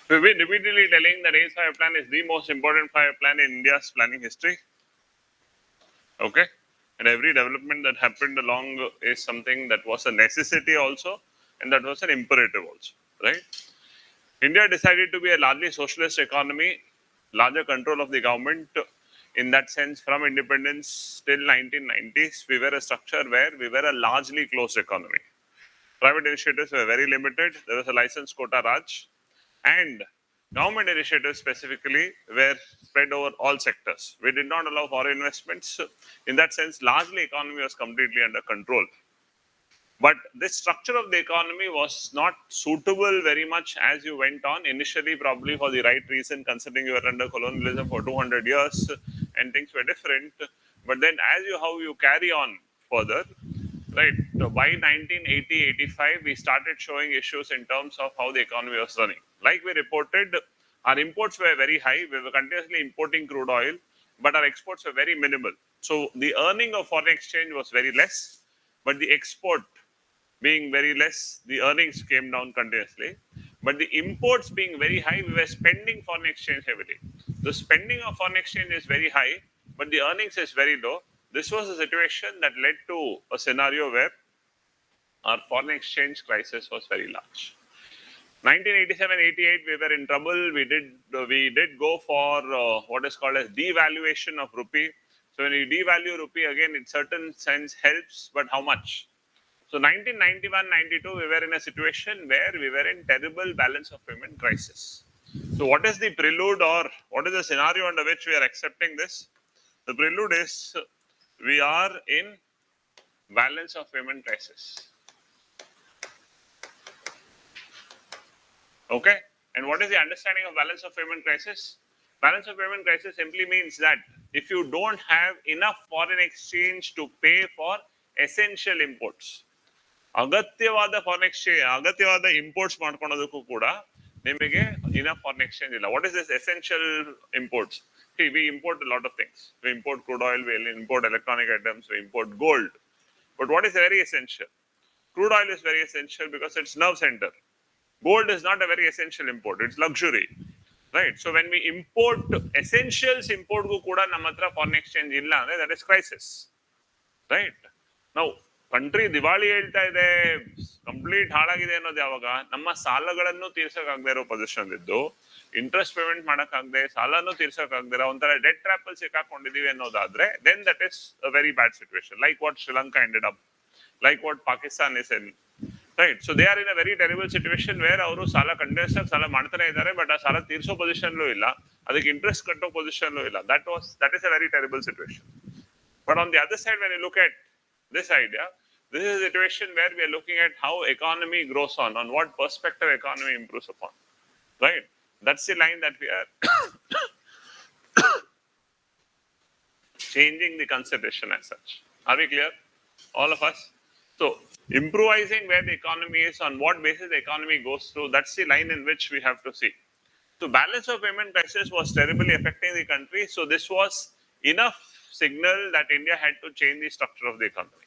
We've been repeatedly telling that ACE 5 plan is the most important 5 plan in India's planning history. Okay. And every development that happened along is something that was a necessity also, and that was an imperative also, right? India decided to be a largely socialist economy, larger control of the government. In that sense, from independence till 1990s, we were a structure where we were a largely closed economy. Private initiatives were very limited. There was a license quota Raj, and government initiatives specifically were spread over all sectors. We did not allow foreign investments. In that sense, largely economy was completely under control. But this structure of the economy was not suitable very much as you went on. Initially, probably for the right reason, considering you were under colonialism for 200 years and things were different. But then, as you how you carry on further, right? So by 1980-85, we started showing issues in terms of how the economy was running. Like we reported, our imports were very high. We were continuously importing crude oil, but our exports were very minimal. So the earning of foreign exchange was very less, but the export being very less, the earnings came down continuously. But the imports being very high, we were spending foreign exchange heavily. The spending of foreign exchange is very high, but the earnings is very low. This was a situation that led to a scenario where our foreign exchange crisis was very large. 1987-88, we were in trouble. We did go for what is called as devaluation of rupee. So when you devalue rupee again, in certain sense helps, but how much? So 1991-92, we were in a situation where we were in terrible balance of payment crisis. So what is the prelude, or what is the scenario under which we are accepting this? The prelude is we are in balance of payment crisis. Okay. And what is the understanding of balance of payment crisis? Balance of payment crisis simply means that if you don't have enough foreign exchange to pay for essential imports, ಅಗತ್ಯವಾದ foreign exchange ಅಗತ್ಯವಾದ imports ಮಾಡ್ಕೊಳೋದಕ್ಕೂ ಕೂಡ ನಿಮಗೆ enough foreign exchange ಇಲ್ಲ. What is this essential imports? We import a lot of things. We import crude oil, we import electronic items, we import gold. But what is very essential? Crude oil is very essential because it's nerve center. Gold is not a very essential import. It's luxury. Right? So when we import essentials, import gu kuda namma hatra foreign exchange illa andre that is crisis. Right? Now, country ದಿವಾಳಿ ಹೇಳ್ತಾ ಇದೆ, complete ಹಾಳಾಗಿದೆ ಅನ್ನೋದು ಯಾವಾಗ ನಮ್ಮ ಸಾಲಗಳನ್ನು ತೀರ್ಸಕ್ಕಾಗದೇ ಇರೋ position ಇದ್ದು, ಇಂಟ್ರೆಸ್ಟ್ ಪೇಮೆಂಟ್ ಮಾಡಕ್ಕಾಗದೆ, ಸಾಲನು ತೀರ್ಸಕ್ಕಾಗದಿರ ಒಂಥರ ಡೆಟ್ ಟ್ರ್ಯಾಪ್ ಅಲ್ಲಿ ಸಿಕ್ಕಾಕೊಂಡಿದೀವಿ ಅನ್ನೋದಾದ್ರೆ then that is a very bad situation, like what Sri Lanka ended up, like what Pakistan is in. Right? So they are in a very terrible situation where ಅವರು ಸಾಲ ಕಂಟಿನ್ಯೂಸ್ ಆಗಿ ಸಾಲ ಮಾಡ್ತಾನೆ ಇದ್ದಾರೆ, ಬಟ್ ಆ ಸಾಲ ತೀರ್ಸೋ ಪೊಸಿಷನ್ಲೂ ಇಲ್ಲ, ಅದಕ್ಕೆ ಇಂಟ್ರೆಸ್ಟ್ ಕಟ್ಟೋ ಪೊಸಿಷನ್ಲೂ ಇಲ್ಲ. That is a very terrible situation. But on the other side, when you look at this idea, this is a situation where we are looking at how economy grows on what perspective economy improves upon. Right? That's the line that we are changing the consideration as such. Are we clear? All of us? So, improvising where the economy is, on what basis the economy goes through, that's the line in which we have to see. So, balance of payment crisis was terribly affecting the country. So, this was enough signal that India had to change the structure of the economy.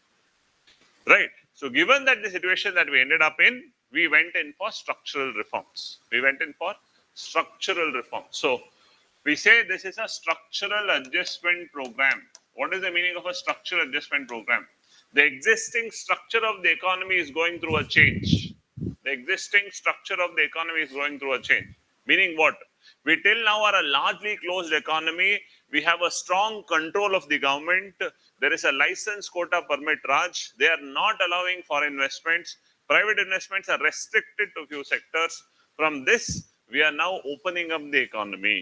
Right? So given that the situation that we ended up in, we went in for structural reforms. So we say this is a structural adjustment program. What is the meaning of a structural adjustment program? The existing structure of the economy is going through a change. Meaning what? We till now are a largely closed economy. We have a strong control of the government. There is a license quota permit Raj. They are not allowing foreign investments. Private investments are restricted to few sectors. From this, we are now opening up the economy.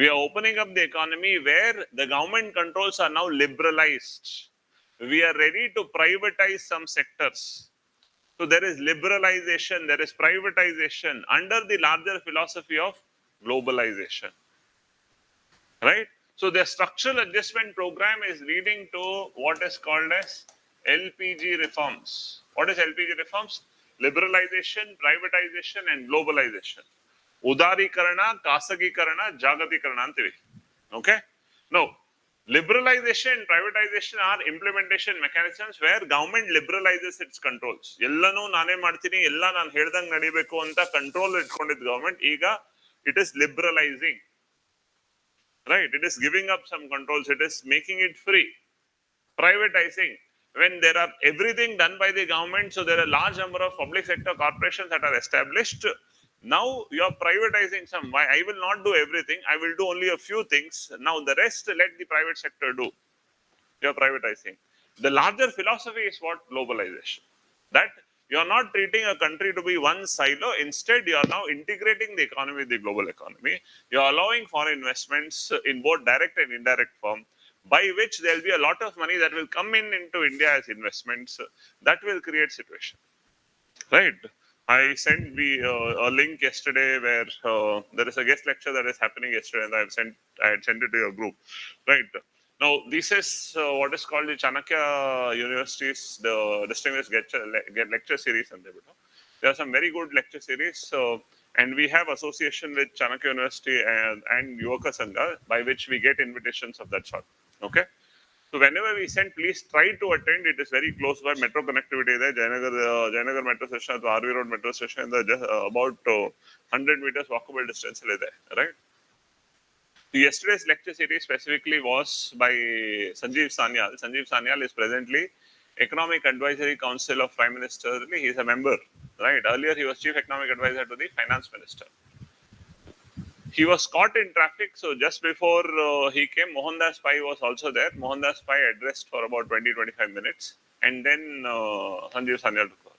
We are opening up the economy where the government controls are now liberalized. We are ready to privatize some sectors. So there is liberalization, there is privatization under the larger philosophy of globalization. Right? So the structural adjustment program is leading to what is called as LPG reforms. What is LPG reforms? Liberalization, privatization and globalization. Udarikaranna, Kasagikarana, Jagatikarana antivi. Okay? Now, Liberalization and privatization are implementation mechanisms where government liberalizes its controls. ಎಲ್ಲನೂ ನಾನೇ ಮಾಡ್ತೀನಿ, ಎಲ್ಲ ನಾನು ಹೇಳ್ದಂಗೆ ನಡಿಬೇಕು ಅಂತ control ಇಟ್ಕೊಂಡಿದ್ದ government ಈಗ it is liberalizing, right? It is giving up some controls, it is making it free. Privatizing, when there are everything done by the government, so there are a large number of public sector corporations that are established. Now you are privatizing some. Why? I will not do everything, I will do only a few things. Now the rest let the private sector do. You are privatizing. The larger philosophy is what? Globalization. That you are not treating a country to be one silo. Instead, you are now integrating the economy with the global economy. You are allowing foreign investments in both direct and indirect form, by which there will be a lot of money that will come in into India as investments. That will create situation. Right. I sent a link yesterday where there is a guest lecture that is happening yesterday, and I had sent it to your group. Right. Now, this is what is called the Chanakya University's the distinguished lecture series. And there are some very good lecture series, and we have association with Chanakya University and Yuvaka Sangha, by which we get invitations of that sort. Okay. So whenever we send, please try to attend. It is very close by metro connectivity there. Jayanagar metro station, the RV Road metro station, about 100 meters walkable distance there, right? Yesterday's lecture series specifically was by Sanjeev Sanyal. Sanjeev Sanyal is presently Economic Advisory Council of Prime Minister. He is a member, right? Earlier he was Chief Economic Advisor to the Finance Minister. He was caught in traffic, so just before he came, Mohandas Pai was also there. Mohandas Pai addressed for about 20-25 minutes, and then Sanjeev Sanyal took over.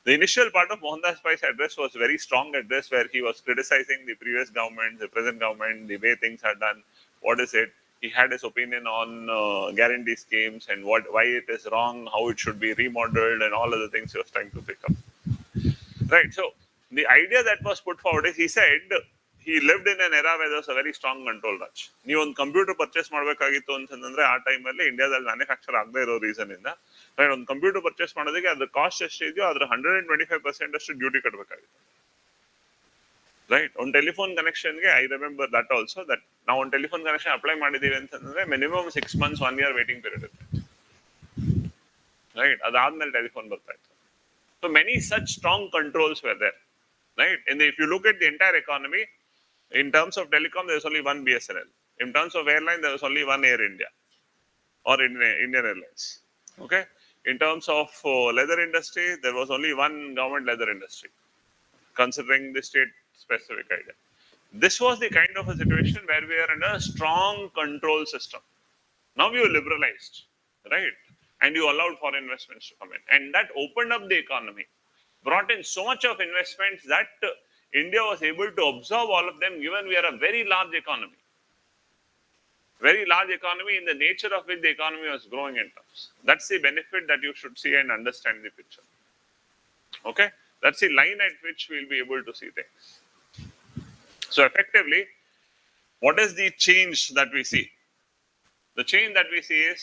The initial part of Mohandas Pai's address was a very strong address where he was criticizing the previous government, the present government, the way things are done. What is it? He had his opinion on guarantee schemes and why it is wrong, how it should be remodeled, and all other things he was trying to pick up. Right. So the idea that was put forward is, he said he lived in an era where there was a very strong control rush. ನೀವು ಒಂದು computer purchase ಮಾಡಬೇಕಾಗಿತ್ತು ಅಂತಂದ್ರೆ ಆ ಟೈಮಲ್ಲಿ ಇಂಡಿಯಾದಲ್ಲಿ manufacture ಆಗದೆ ಇರೋ reason ಇಂದ ರೈಟ್, ಒಂದು ಕಂಪ್ಯೂಟರ್ ಪರ್ಚೇಸ್ ಮಾಡೋದಕ್ಕೆ ಅದ್ರ ಕಾಸ್ಟ್ ಎಷ್ಟಿದೆಯೋ ಅದ್ರ 125% ಅಷ್ಟು ಡ್ಯೂಟಿ ಕಟ್ಟಬೇಕಾಗಿತ್ತು. ರೈಟ್, ಒಂದು ಟೆಲಿಫೋನ್ ಕನೆಕ್ಷನ್ಗೆ I remember that also, that ನಾವು ಒಂದು ಟೆಲಿಫೋನ್ ಕನೆಕ್ಷನ್ ಅಪ್ಲೈ ಮಾಡಿದೀವಿ ಅಂತಂದ್ರೆ minimum 6 months 1 year waiting period ಇರುತ್ತೆ. ರೈಟ್, ಅದಾದ್ಮೇಲೆ ಟೆಲಿಫೋನ್ ಬರ್ತಾ ಇತ್ತು. So many such strong controls were there, right? And if you look at the entire economy, in terms of telecom, there is only one BSNL. In terms of airline, there was only one Air India or Indian Airlines. Okay. In terms of leather industry, there was only one government leather industry, considering the state specific idea. This was the kind of a situation where we are in a strong control system. Now you liberalized, right? And you allowed foreign investments to come in. And that opened up the economy, brought in so much of investments that India was able to absorb all of them, given we are a very large economy. Very large economy in the nature of which the economy was growing in terms. That's the benefit that you should see and understand the picture. Okay? That's the line at which we'll be able to see things. So effectively, what is the change that we see? The change that we see is,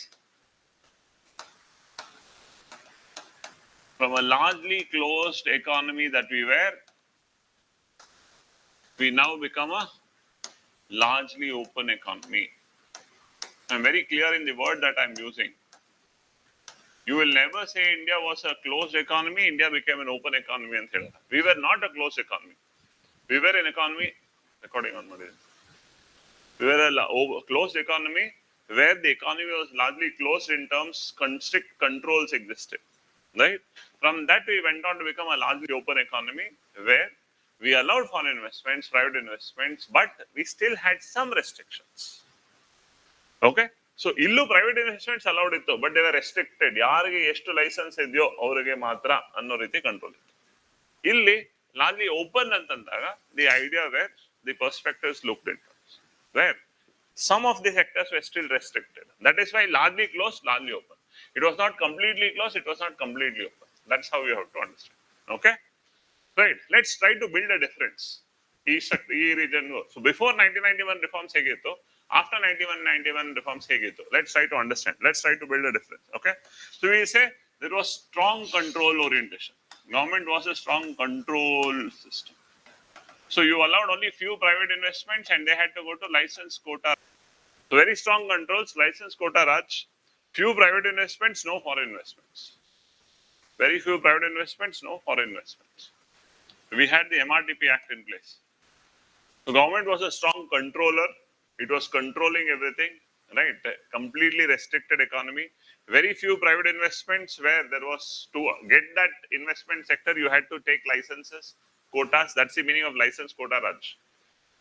from a largely closed economy that we were, we now become a largely open economy. I'm very clear in the word that I'm using. You will never say India was a closed economy, India became an open economy. We were not a closed economy. We were an economy, recording on Monday. We were a closed economy where the economy was largely closed in terms strict controls existed. Right? From that, we went on to become a largely open economy where we allowed foreign investments, private investments, but we still had some restrictions. Okay? So, illu private investments allowed itto, but they were restricted. Yarige eshtu license idyo avrige matra anno riti control ittu. Illi largely open antandaga, the idea where the perspectives looked into, where some of the sectors were still restricted. That is why largely closed, largely open. It was not completely closed, it was not completely open. That's how you have to understand. Okay? Right. Let's try to build a difference. Each region. So before 1991 reforms hegito, after 1991 reforms hegito. Let's try to understand. Let's try to build a difference. Okay? So we say there was strong control orientation. Government was a strong control system. So you allowed only few private investments and they had to go to license quota. So very strong controls, license quota Raj, few private investments, no foreign investments. Very few private investments, no foreign investments. We had the MRTP Act in place. The government was a strong controller. It was controlling everything, right? Completely restricted economy. Very few private investments where there was to get that investment sector, you had to take licenses, quotas. That's the meaning of license quota, Raj.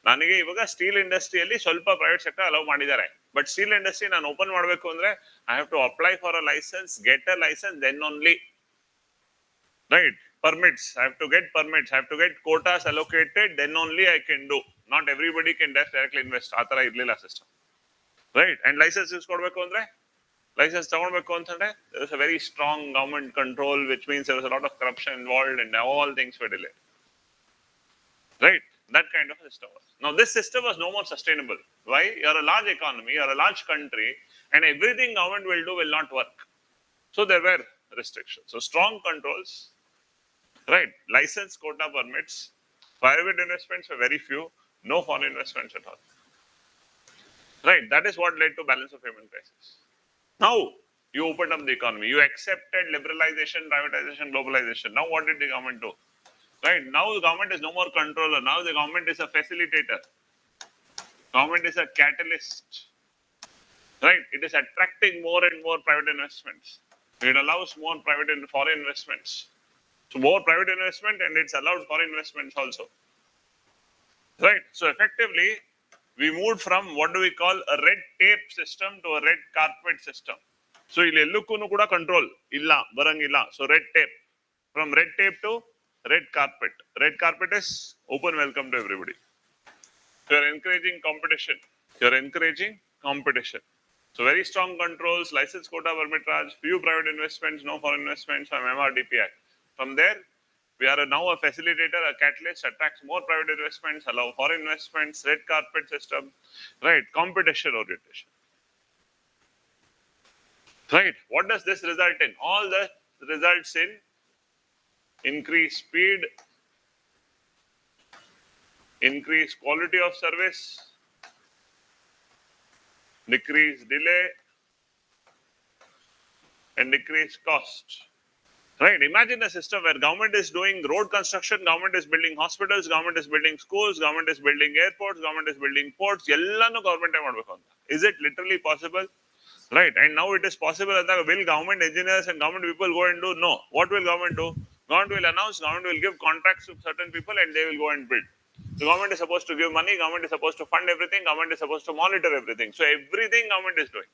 ನನಗೆ ಇವಾಗ steel ಇಂಡಸ್ಟ್ರಿಯಲ್ಲಿ ಸ್ವಲ್ಪ private sector allow ಮಾಡಿದ್ದಾರೆ but steel industry ನಾನು open ಮಾಡಬೇಕು ಅಂದ್ರೆ I have to apply for a licence get a licence then only right permits I have to get permits I have to get quotas allocated then only I can do not everybody can directly invest ಆ ತರ ಇರಲಿಲ್ಲ system right and licence ಕೊಡಬೇಕು ಅಂದ್ರೆ licence ತಗೊಳ್ಬೇಕು ಅಂತಂದ್ರೆ there is a very strong government control which means there was a lot of corruption involved and all things were delayed right that kind of system was. Now this system was no more sustainable. Why? You are a large economy, you are a large country, and everything government will do will not work. So there were restrictions. So strong controls, right? License quota permits, private investments were very few, no foreign investments at all. Right? That is what led to balance of payment crisis. Now you opened up the economy, you accepted liberalization, privatization, globalization. Now what did the government do? Right now, the government is no more controller. Now, the government is a facilitator. Government is a catalyst. Right? It is attracting more and more private investments. It allows more private and foreign investments. So, more private investment and it's allowed foreign investments also. Right? So, effectively, we moved from what do we call a red tape system to a red carpet system. So, ಇಲ್ಲಿ ಎಲ್ಲಕ್ಕೂನು ಕೂಡ control ಇಲ್ಲ ಬರಂಗಿಲ್ಲ. So, red tape. From red tape to red carpet. Red carpet is open welcome to everybody. You are encouraging competition. You are encouraging competition. So very strong controls, license quota permit Raj, few private investments, no foreign investments from MRTP Act. From there, we are now a facilitator, a catalyst, attracts more private investments, allow foreign investments, red carpet system, right? Competition orientation. Right? What does this result in? All that results in increase speed, increase quality of service, decrease delay, and decrease cost. Right? Imagine a system where government is doing road construction, government is building hospitals, government is building schools, government is building airports, government is building ports. ಎಲ್ಲಾನು government ಮಾಡಬೇಕು ಅಂತ. Is it literally possible? Right? And now it is possible. Will government engineers and government people go and do? No. What will government do? Government will announce, government will give contracts to certain people and they will go and build. The government is supposed to give money, government is supposed to fund everything, government is supposed to monitor everything. So everything government is doing.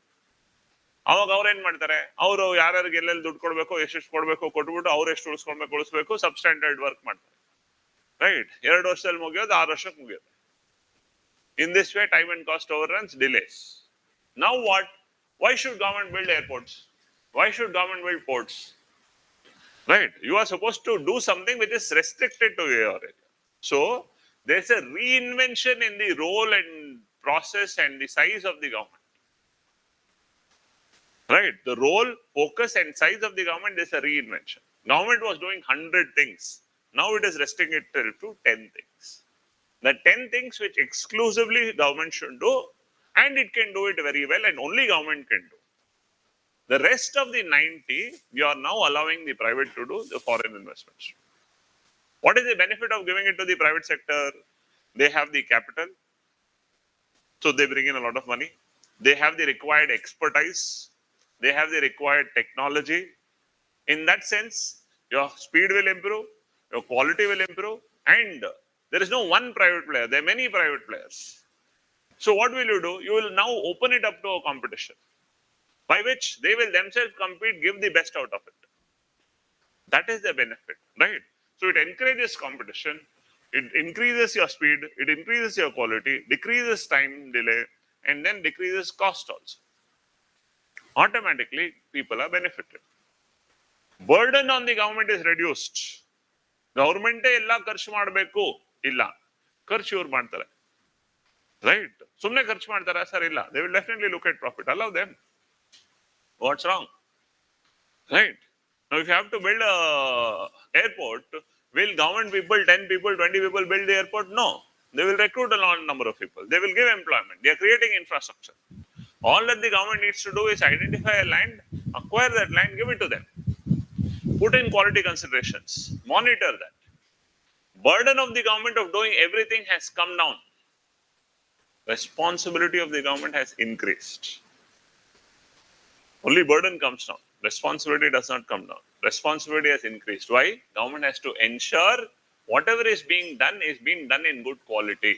ಅವಾಗ ಅವ್ರು ಏನ್ ಮಾಡ್ತಾರೆ ಅವರು ಯಾರ್ಯಾರಿಗೆ ಎಲ್ಲೆಲ್ಲಿ ದುಡ್ಡು ಕೊಡ್ಬೇಕು ಎಷ್ಟೆಷ್ಟು ಕೊಡ್ಬೇಕು ಕೊಟ್ಬಿಟ್ಟು ಅವ್ರು ಎಷ್ಟು ಉಳಿಸ್ಬೇಕು ಸಬ್ಸ್ಟ್ಯಾಂಡರ್ಡ್ ವರ್ಕ್ ಮಾಡ್ತಾರೆ ರೈಟ್ 2 ವರ್ಷದಲ್ಲಿ ಮುಗಿಯೋದು 6 ವರ್ಷಕ್ಕೆ ಮುಗಿಯೋದು in this way time and cost overruns delays now what why should government build airports why should government build ports right you are supposed to do something which is restricted to your area so there's a reinvention in the role and process and the size of the government right the role focus and size of the government is a reinvention government was doing 100 things now it is restricted to 10 things the 10 things which exclusively government should do and it can do it very well and only government can do the rest of the 90 you are now allowing the private to do the foreign investments what is the benefit of giving it to the private sector they have the capital so they bring in a lot of money they have the required expertise they have the required technology in that sense your speed will improve your quality will improve and there is no one private player there are many private players so what will you do you will now open it up to a competition by which they will themselves compete give the best out of it that is the benefit right so it encourages competition it increases your speed it increases your quality decreases time delay and then decreases cost also automatically people are benefited burden on the government is reduced government ಎಲ್ಲ ಖರ್ಚು ಮಾಡಬೇಕು ಇಲ್ಲ ಖರ್ಚು ಇವ್ರು ಮಾಡ್ತಾರೆ right ಸುಮ್ಮನೆ ಖರ್ಚು ಮಾಡ್ತಾರಾ ಸರ್ ಇಲ್ಲ they will definitely look at profit allow them what's wrong right now if you have to build a airport will government people 10 people 20 people build the airport no they will recruit a large number of people they will give employment they are creating infrastructure All that the government needs to do is identify a land, acquire that land, give it to them. Put in quality considerations, monitor that. Burden of the government of doing everything has come down. Responsibility of the government has increased. Only burden comes down. Responsibility does not come down. Responsibility has increased. Why? Government has to ensure whatever is being done in good quality.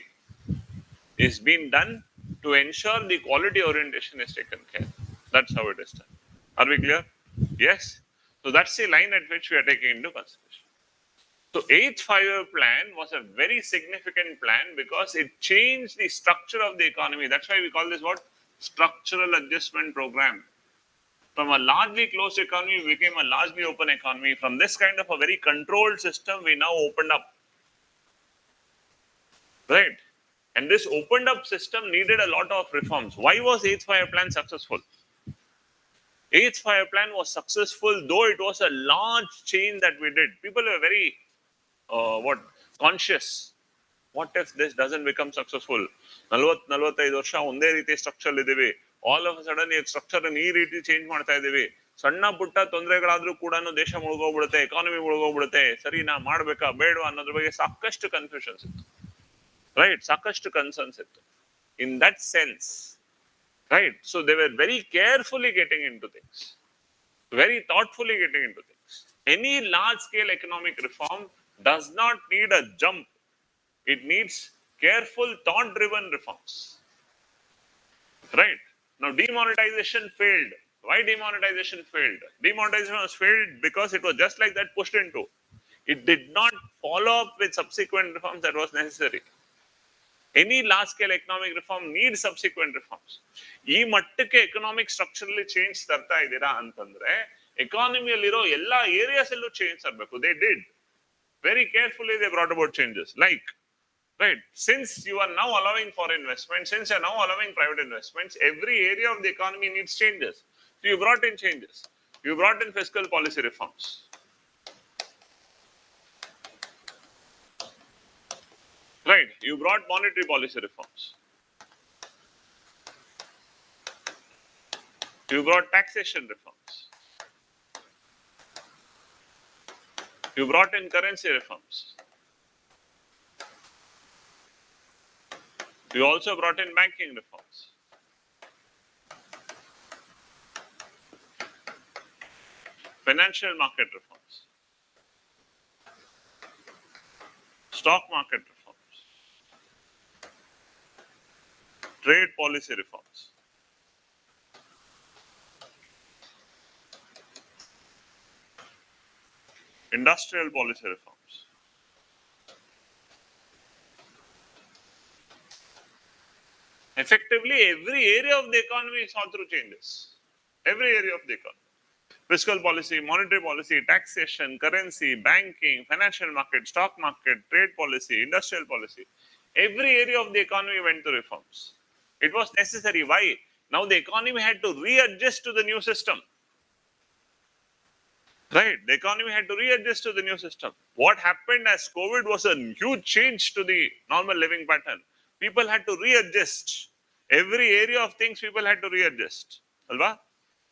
Is being done to ensure the quality orientation is taken care. That's how it is done. Are we clear? Yes. So that's the line at which we are taking into consideration. So eighth five-year plan was a very significant plan because it changed the structure of the economy. That's why we call this what? Structural adjustment program. From a largely closed economy, we became a largely open economy. From this kind of a very controlled system, we now opened up. Right? And this opened up system needed a lot of reforms. Why was eighth five-year plan successful? Eighth five-year plan was successful, though it was a large change that we did. People were very conscious. What if this doesn't become successful? 40-45 ವರ್ಷ ಒಂದೇ ರೀತಿ structure ಇದ್ದೀವಿ. All of sudden ಈ structure ಈ ರೀತಿ change ಮಾಡ್ತಾ ಇದ್ದೀವಿ. ಸಣ್ಣ ಪುಟ್ಟ ತೊಂದರೆಗಳಾದ್ರೂ ಕೂಡ ದೇಶ ಮುಳುಗೋಗ್ಬಿಡುತ್ತೆ, ಎಕಾನಮಿ ಮುಳುಗೋಗ್ಬಿಡುತ್ತೆ. ಸರಿ, ನಾ ಮಾಡ್ಬೇಕಾ ಬೇಡವಾ ಅನ್ನೋದ್ರ ಬಗ್ಗೆ ಸಾಕಷ್ಟು ಕನ್ಫ್ಯೂಷನ್ಸ್ ಇತ್ತು. Right? ಸಾಕಷ್ಟು ಕನ್ಸರ್ನ್ಸ್ ಇತ್ತು. In that sense, right? So they were very carefully getting into things, very thoughtfully getting into things. Any large-scale economic reform does not need a jump. It needs careful, thought-driven reforms. Right? Now, demonetization failed. Why demonetization failed? Demonetization was failed because it was just like that pushed into. It did not follow up with subsequent reforms that was necessary. Any large-scale economic reform needs subsequent reforms. ಈ ಮಟ್ಟಕ್ಕೆ economic structurally change ತರ್ತಾ ಇದ್ದೀರಾ ಅಂತಂದ್ರೆ ಎಕಾನಮಿಯಲ್ಲಿರೋ ಎಲ್ಲಾ areas ಅಲ್ಲೂ change ತರಬೇಕು. They did very carefully. They brought about changes like, right, since you are now allowing foreign investment, since you are now allowing private investments, every area of the economy needs changes. So you brought in changes. You brought in fiscal policy reforms. Right, you brought monetary policy reforms. You brought taxation reforms. You brought in currency reforms. You also brought in banking reforms. Financial market reforms. Stock market reforms. Trade policy reforms. Industrial policy reforms. Effectively, every area of the economy saw through changes. Every area of the economy. Fiscal policy, monetary policy, taxation, currency, banking, financial market, stock market, trade policy, industrial policy. Every area of the economy went through reforms. It was necessary. Why? Now the economy had to readjust to the new system. Right? The economy had to readjust to the new system. What happened as COVID was a huge change to the normal living pattern. People had to readjust. Every area of things people had to readjust. Alva?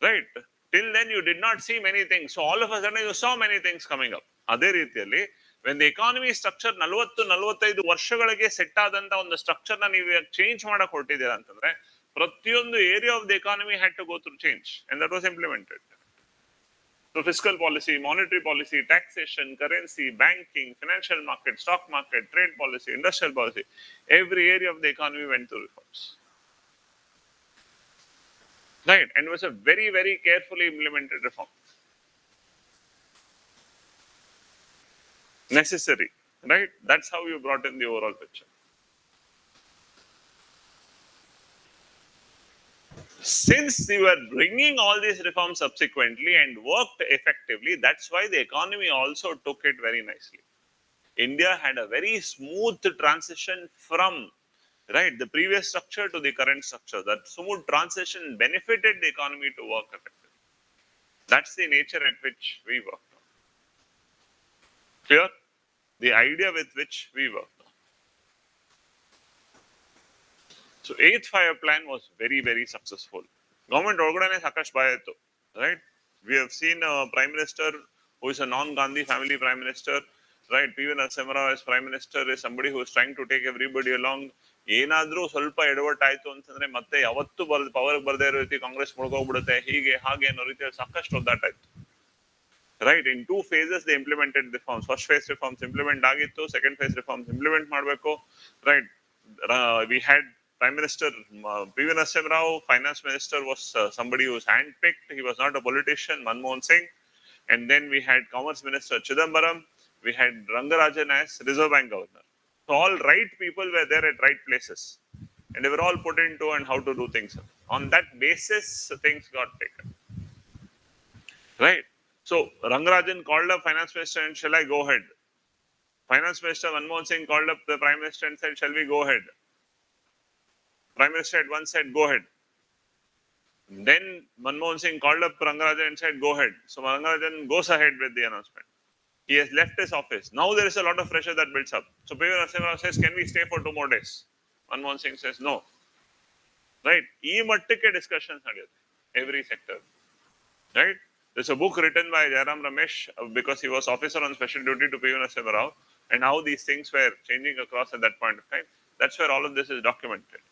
Right? Till then you did not see many things. So all of a sudden you saw many things coming up. ಅದೇ ರೀತಿಯಲ್ಲಿ when the economy structure 40-45 ವರ್ಷಗಳಿಗೆ set ಆದಂತ ಒಂದು structure ನ ನೀವು change ಮಾಡಕ್ ಹೊರಟಿದ್ದೀರಾ ಅಂತಂದ್ರೆ ಪ್ರತಿಯೊಂದು area of the economy had to go through change and that was implemented. So fiscal policy, monetary policy, taxation, currency, banking, financial market, stock market, trade policy, industrial policy, every area of the economy went through reforms. Right, and it was a very, very carefully implemented reform. Necessary, right? That's how you brought in the overall picture. Since you were bringing all these reforms subsequently and worked effectively, that's why the economy also took it very nicely. India had a very smooth transition from, right, the previous structure to the current structure. That smooth transition benefited the economy to work effectively. That's the nature at which we worked on. Clear? The idea with which we worked on. So eighth 5 plan was very, very successful. Government ಒಳಗಡೆನೆ ಸಾಕಷ್ಟು ಭಯ ಇತ್ತು, right? We have seen a prime minister who is a non-Gandhi family prime minister, right? P. V. Narasimha Rao as prime minister is somebody who is trying to take everybody along. ಏನಾದ್ರೂ ಸ್ವಲ್ಪ ಎಡವಟ್ ಆಯ್ತು ಅಂತಂದ್ರೆ ಮತ್ತೆ ಯಾವತ್ತು power ಬರ್ದೇ ಇರೋ ರೀತಿ ಕಾಂಗ್ರೆಸ್ ಮುಳುಗೋಗ್ಬಿಡುತ್ತೆ, ಹೀಗೆ ಹಾಗೆ ಅನ್ನೋ ರೀತಿಯಲ್ಲಿ ಸಾಕಷ್ಟು ಒದ್ದಾಟಾಯ್ತು. Right, in 2 phases they implemented the reforms. First phase reforms implement agittu, second phase reforms implement ಮಾಡಬೇಕು, right? We had Prime Minister P. V. Narasimha Rao, Finance Minister was somebody who was handpicked. He was not a politician, Manmohan Singh. And then we had Commerce Minister Chidambaram. We had Rangarajan as Reserve Bank Governor. So all right people were there at right places. And they were all put into and how to do things. On that basis, things got taken. Right? So Rangarajan called up Finance Minister and shall I go ahead? Finance Minister Manmohan Singh called up the Prime Minister and said, shall we go ahead? Prime Minister at once said, go ahead. Then Manmohan Singh called up Rangarajan and said, go ahead. So Rangarajan goes ahead with the announcement. He has left his office. Now there is a lot of pressure that builds up. So P. V. Narasimha Rao says, can we stay for 2 more days? Manmohan Singh says, no. Right? ಈ ಮಟ್ಟಕ್ಕೆ discussions ನಡೆಯುತ್ತೆ every sector. Right? There's a book written by Jairam Ramesh because he was officer on special duty to P. V. Narasimha Rao and how these things were changing across at that point of time. That's where all of this is documented.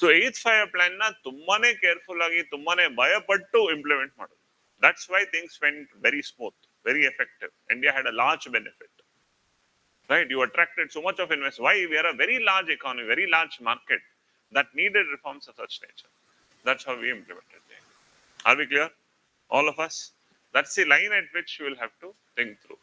So eighth 5 plan na ತುಂಬಾನೇ careful ಆಗಿ ತುಂಬಾನೇ ಭಯಪಟ್ಟು implement ಮಾಡೋದು. That's why things went very smooth, very effective. India had a large benefit. Right? You attracted so much of investment. Why? We are a very large economy, very large market that needed reforms of such nature. That's how we implemented it. Are we clear? All of us? That's the line at which you will have to think through.